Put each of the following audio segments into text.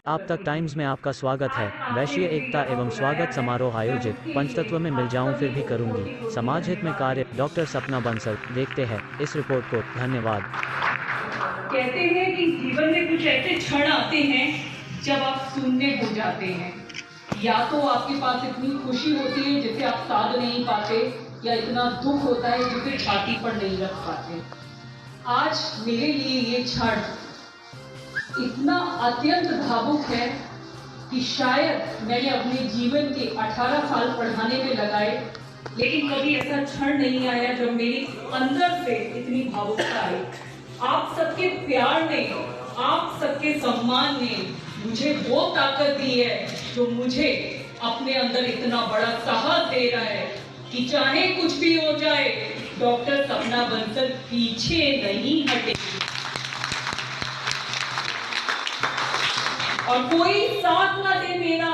आप तक टाइम्स में आपका स्वागत है। वैश्वीय एकता एवं स्वागत समारोह आयोजित। पंचतत्व में मिल जाऊं फिर भी करूंगी समाज हित में कार्य। डॉक्टर सपना बंसल। देखते हैं इस रिपोर्ट को। धन्यवाद। कहते हैं कि जीवन में कुछ ऐसे क्षण आते हैं जब आप शून्य हो जाते हैं। या तो आपके पास इतनी खुशी होती है जिसे आप साध नहीं पाते, या इतना दुख होता है जिसे छाती पर नहीं रख पाते। आज मेरे लिए ये क्षण इतना अत्यंत भावुक है कि शायद मैंने अपने जीवन के 18 साल पढ़ाने में लगाए, लेकिन कभी ऐसा क्षण नहीं आया जब मेरे अंदर से इतनी भावुकता आई। आप सबके प्यार ने, आप सबके सम्मान ने मुझे वो ताकत दी है जो मुझे अपने अंदर इतना बड़ा साहस दे रहा है कि चाहे कुछ भी हो जाए, डॉक्टर सपना बंसल पीछे नहीं हटे। और कोई साथ ना दे मेरा,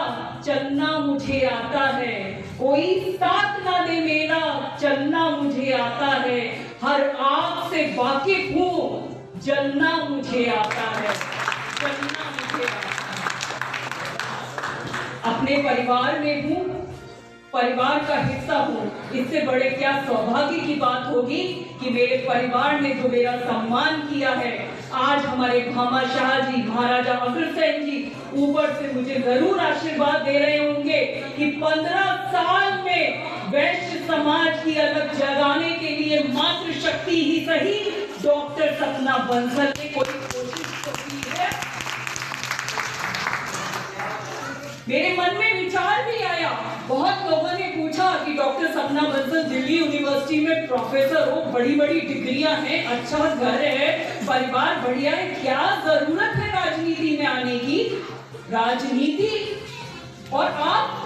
चलना मुझे आता है। कोई साथ ना दे मेरा, चलना मुझे आता है। हर आग से वाकिफ हूँ, जलना मुझे आता है। जलना मुझे आता है। अपने परिवार में हूँ, परिवार का हिस्सा हूँ। इससे बड़े क्या सौभाग्य की बात होगी कि मेरे परिवार ने जो मेरा सम्मान किया है। आज हमारे भामाशाह जी, महाराजा अग्रसेन जी ऊपर से मुझे जरूर आशीर्वाद दे रहे होंगे कि 15 साल में वैश्य समाज की अलग जगाने के लिए मातृशक्ति ही सही, डॉक्टर सपना बंसल ने कोई कोशिश तो की है। मेरे मन में विचार भी आया। बहुत लोगों ने पूछा कि डॉक्टर सपना बंसल दिल्ली यूनिवर्सिटी में प्रोफेसर हो, बड़ी बड़ी डिग्रियां हैं, अच्छा घर है, परिवार बढ़िया है, क्या जरूरत है राजनीति में आने की? राजनीति और आप?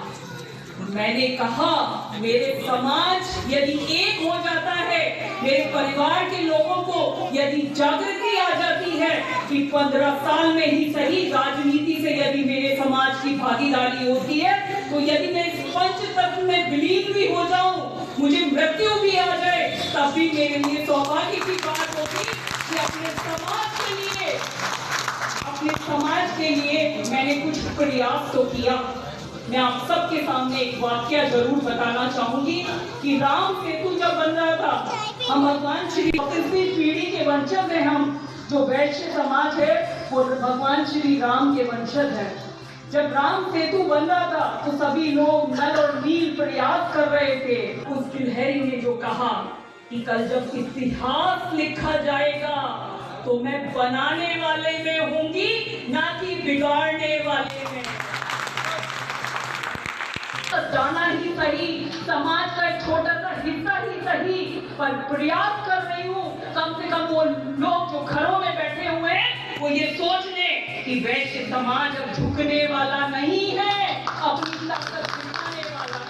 मैंने कहा मेरे समाज यदि एक हो जाता है, मेरे परिवार के लोगों को यदि जागृति आ जाती है कि 15 साल में ही सही राजनीति से यदि मेरे समाज की भागीदारी होती है, तो यदि मैं इस पंचतत्व में विलीन भी हो जाऊं, मुझे मृत्यु भी आ जाए, तब भी मेरे लिए सौभाग्य की बात होगी कि अपने समाज के लिए मैंने कुछ प्रयास तो किया। मैं आप सबके सामने एक वाक्य जरूर बताना चाहूंगी कि राम सेतु जब बन रहा था, हम भगवान श्री 35वीं पीढ़ी के वंशज हैं। हम जो वैश्य समाज है वो भगवान श्री राम के वंशज है। जब राम सेतु बन रहा था तो सभी लोग नल और नील प्रयास कर रहे थे। उस गिलहरी ने जो कहा कि कल जब इतिहास लिखा जाएगा तो मैं बनाने वाले में होंगी, ना कि बिगाड़ने वाले में। जाना ही सही, समाज का एक छोटा सा हिस्सा ही सही, पर प्रयास कर रही हूँ कम से कम वो लोग जो घरों में बैठे हुए हैं वो ये सोच लें कि वैश्य समाज अब झुकने वाला नहीं है, अपनी ताकत दिखाने वाला है।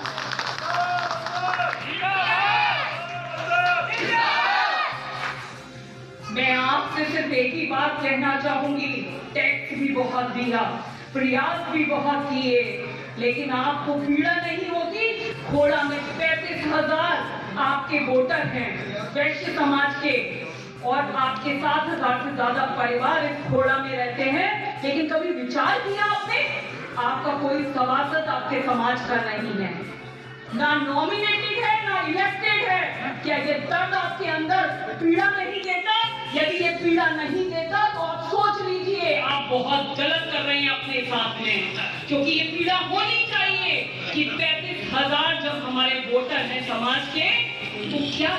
मैं आपसे सिर्फ एक ही बात कहना चाहूंगी, टैक्स भी बहुत दिया, प्रयास भी बहुत किए, लेकिन आपको पीड़ा नहीं होती। खोड़ा में 35,000 आपके वोटर हैं वैश्य समाज के, और आपके 7,000 से ज्यादा परिवार इस खोड़ा में रहते हैं, लेकिन कभी विचार किया आपने? आपका कोई सभासद आपके समाज का नहीं है, ना नॉमिनेटेड है ना इलेक्टेड है। क्या ये दर्द आपके अंदर पीड़ा नहीं देता? यदि ये पीड़ा नहीं देता तो आप सोच लीजिए आप बहुत गलत कर रहे हैं अपने साथ में, क्योंकि ये पीड़ा होनी चाहिए कि 35,000 जब हमारे वोटर हैं समाज के, तो क्या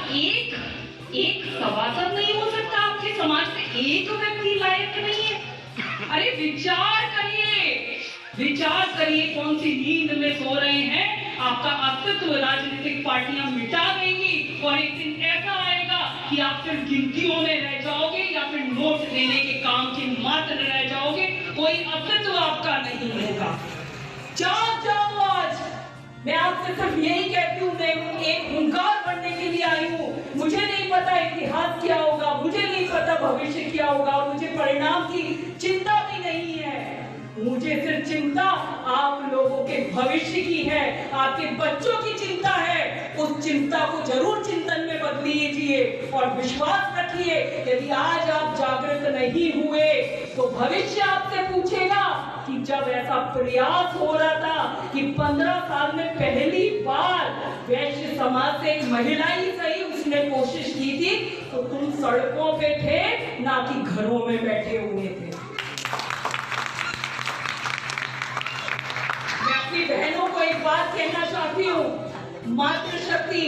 एक सभासद नहीं हो सकता आपके समाज में? एक व्यक्ति लायक नहीं है? अरे विचार करिए कौन सी नींद में सो रहे हैं? आपका अस्तित्व राजनीतिक पार्टियां मिटा देंगी और एक दिन ऐसा आएगा कि आप सिर्फ गिनतियों में रह जाओगे या फिर नोट देने के काम के मात्र रह जाओगे, कोई अस्तित्व आपका नहीं होगा। जाग जाओ आज। मैं आपसे सिर्फ यही कहती हूँ, मैं एक हुंकार बनने के लिए आई हूँ। मुझे नहीं पता इतिहास क्या होगा, मुझे नहीं पता भविष्य क्या होगा, और मुझे परिणाम की चिंता भी नहीं है। मुझे सिर्फ चिंता आप लोगों के भविष्य की है, आपके बच्चों की चिंता है। उस चिंता को जरूर चिंतन में बदलीजिए और विश्वास रखिए, यदि आज आप जागृत नहीं हुए तो भविष्य आपसे पूछेगा कि जब ऐसा प्रयास हो रहा था कि 15 साल में पहली बार वैश्य समाज से एक महिला ही सही उसने कोशिश की थी, तो तुम सड़कों पे थे, ना कि घरों में बैठे हुए थे। मैं अपनी बहनों को एक बात कहना चाहती हूँ, मातृशक्ति,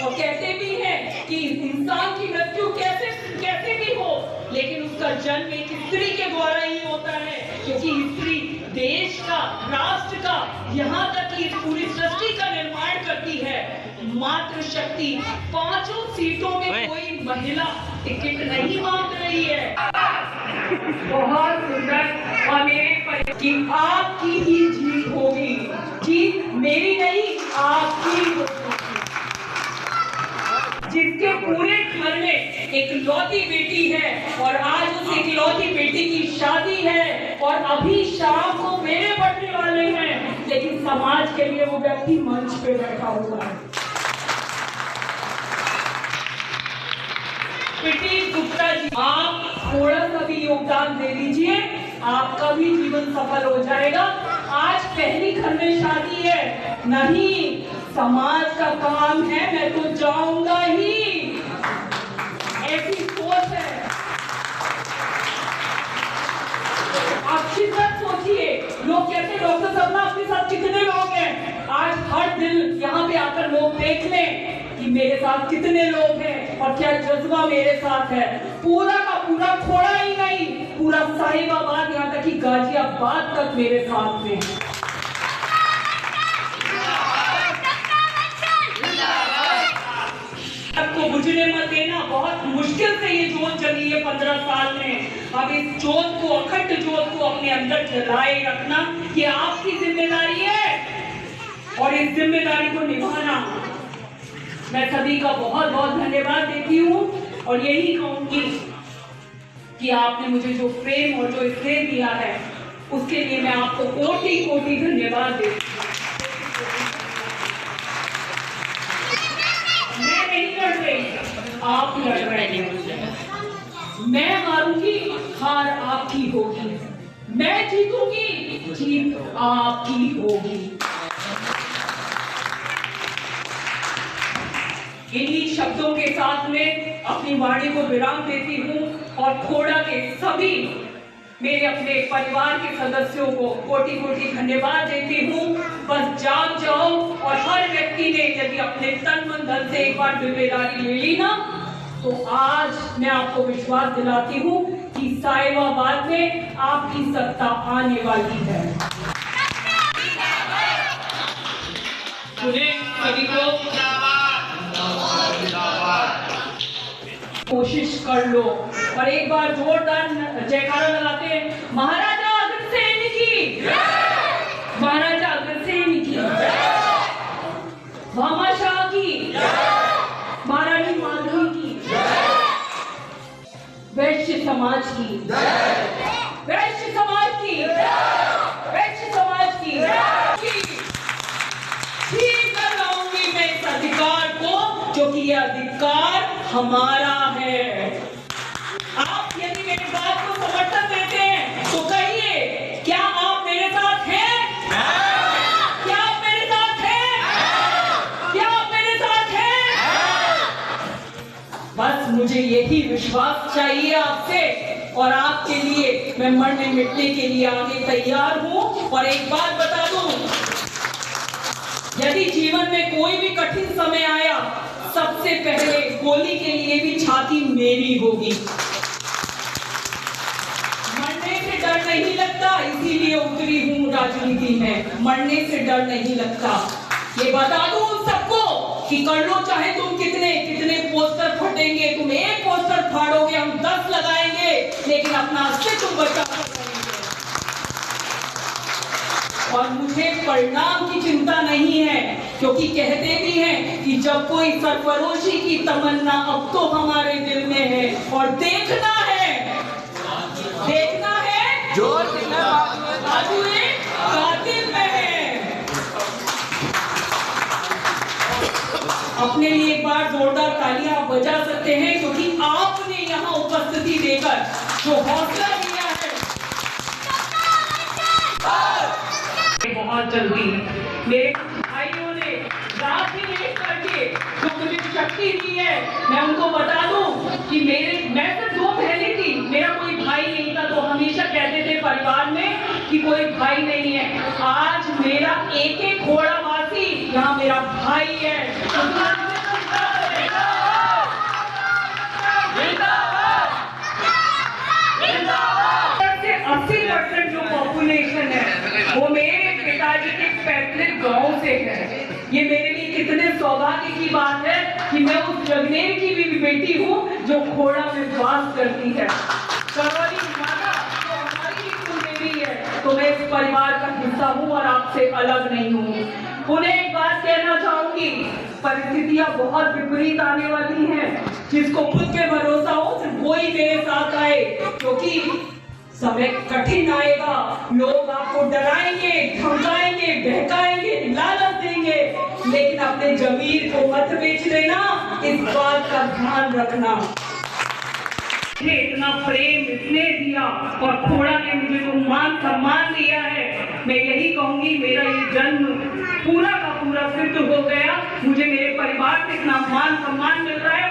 और कहते भी हैं कि इंसान की मृत्यु कैसे भी हो, लेकिन उसका जन्म एक स्त्री के द्वारा ही होता है, क्योंकि स्त्री देश का, राष्ट्र का, यहाँ तक कि पूरी सृष्टि का निर्माण करती है। मातृशक्ति 5 सीटों में कोई महिला टिकट नहीं मांग रही है। बहुत सुंदर। और मेरे कि आपकी ही जीत होगी, जीत मेरी नहीं, आपकी होगी। जिसके पूरे घर में एक लौती बेटी है और आज उस इकलौती बेटी की शादी है और अभी शाम को मेरे बढ़ने वाले हैं, लेकिन समाज के लिए वो व्यक्ति मंच पे बैठा हुआ है। प्रीति गुप्ता जी, आप थोड़ा सा भी योगदान दे दीजिए, आपका भी जीवन सफल हो जाएगा। आज पहली घर में शादी है, नहीं समाज का काम है, मैं तो जाऊंगा ही, ऐसी सोच है। आप शिद्दत सोचिए, लोग कहते हैं डॉक्टर सपना आपके साथ कितने लोग हैं, आज हर दिन यहाँ पे आकर लोग देख लें कि मेरे साथ कितने लोग हैं और क्या जज्बा मेरे साथ है। पूरा का पूरा खोड़ा ही नहीं, पूरा साहिबाबाद यहाँ तक कि गाजियाबाद तक मेरे साथ में। को बुझने मत देना, बहुत मुश्किल से ये जोत जली है 15 साल में। अब इस जोत को, अखंड जोत को अपने अंदर जलाए रखना, ये आपकी जिम्मेदारी है और इस जिम्मेदारी को निभाना। मैं सभी का बहुत बहुत धन्यवाद देती हूँ और यही कहूंगी कि आपने मुझे जो प्रेम और जो स्नेह दिया है उसके लिए मैं आपको कोटि कोटि धन्यवाद देती हूँ। मैं नहीं लड़ रही, आप लड़ रहे हैं। मैं हारूंगी, हार आपकी होगी, मैं जीतूंगी, जीत आपकी होगी। इन्हीं शब्दों के साथ में अपनी वाणी को विराम देती हूँ और खोड़ा के सभी मेरे अपने परिवार के सदस्यों को कोटि कोटि धन्यवाद देती हूँ। बस जाग जाओ और हर व्यक्ति ने यदि अपने तन मन धन से एक बार जिम्मेदारी ले ली ना, तो आज मैं आपको विश्वास दिलाती हूँ कि साहिबाबाद में आपकी सत्ता आने वाली है। सुने सभी को, कोशिश कर लो और एक बार जोरदार जयकारा लगाते हैं। महाराजा अग्रसेन की, महाराजा अग्रसेन की, भामाशाह की, महारानी माधवी की, वैश्य समाज की, वैश्य समाज की, वैश्य समाज की, ठीक कर लाऊंगी मैं इस अधिकार को, जो कि यह अधिकार हमारा है। आप यदि मेरी बात को समर्थन देते हैं तो कहिए, क्या आप मेरे साथ हैं? क्या आप मेरे साथ हैं? क्या आप मेरे साथ हैं? बस मुझे यही विश्वास चाहिए आपसे और आपके लिए मैं मरने मिटने के लिए आगे तैयार हूं। और एक बात बता दूं, यदि जीवन में कोई भी कठिन समय आया, सबसे पहले गोली के लिए भी छाती मेरी होगी। मरने से डर नहीं लगता, इसीलिए उतरी हूँ राजनीति में। मरने से डर नहीं लगता। ये बता दूं सबको कि कर लो चाहे तुम कितने पोस्टर फटेंगे, तुम एक पोस्टर फाड़ोगे, हम 10 लगाएंगे, लेकिन अपना अस्तित्व बचा कर रहेंगे। और मुझे परिणाम की चिंता नहीं है, क्योंकि कहते भी हैं कि जब कोई सरफरोशी की तमन्ना अब तो हमारे दिल में है और देखना है जो बाजुए कातिल में है। अपने लिए एक बार जोरदार तालियां आप बजा सकते हैं, क्योंकि आपने यहाँ उपस्थिति देकर जो हौसला दिया है, बहुत जल्दी है। मेरे भाइयों ने रात दिन एक करके जो मुझे शक्ति दी है, मैं उनको बता दूं कि मैं सिर्फ 2 बहनें थी, मेरा कोई भाई नहीं था। तो हमेशा कहते थे परिवार में कि कोई भाई नहीं है। आज मेरा एक घोड़ा वासी यहाँ मेरा भाई है। 80% जो पॉपुलेशन है वो मेरे पिताजी के पैतृक गांव से है। ये मेरे लिए कितने सौभाग्य की बात है कि मैं उस जगनेर की भी बेटी हूँ जो खोड़ा में वास करती है। करौली माता जो हमारी भी कुलदेवी है, तो मैं इस परिवार का हिस्सा हूँ और आपसे अलग नहीं हूँ। उन्हें एक बात कहना चाहूंगी, परिस्थितियां बहुत विपरीत आने वाली हैं। जिसको खुद पे भरोसा हो सिर्फ वही मेरे साथ आए, क्योंकि समय कठिन आएगा। लोग आपको डराएंगे, धमकाएंगे, बहकाएंगे, लालच देंगे, लेकिन अपने जमीर को मत बेच देना, इस बात का ध्यान रखना। मुझे इतना प्रेम इसने दिया और खोड़ा ने मुझे जो मान सम्मान दिया है, मैं यही कहूंगी मेरा ये जन्म पूरा का पूरा सिद्ध हो गया। मुझे मेरे परिवार से इतना मान सम्मान मिल रहा है।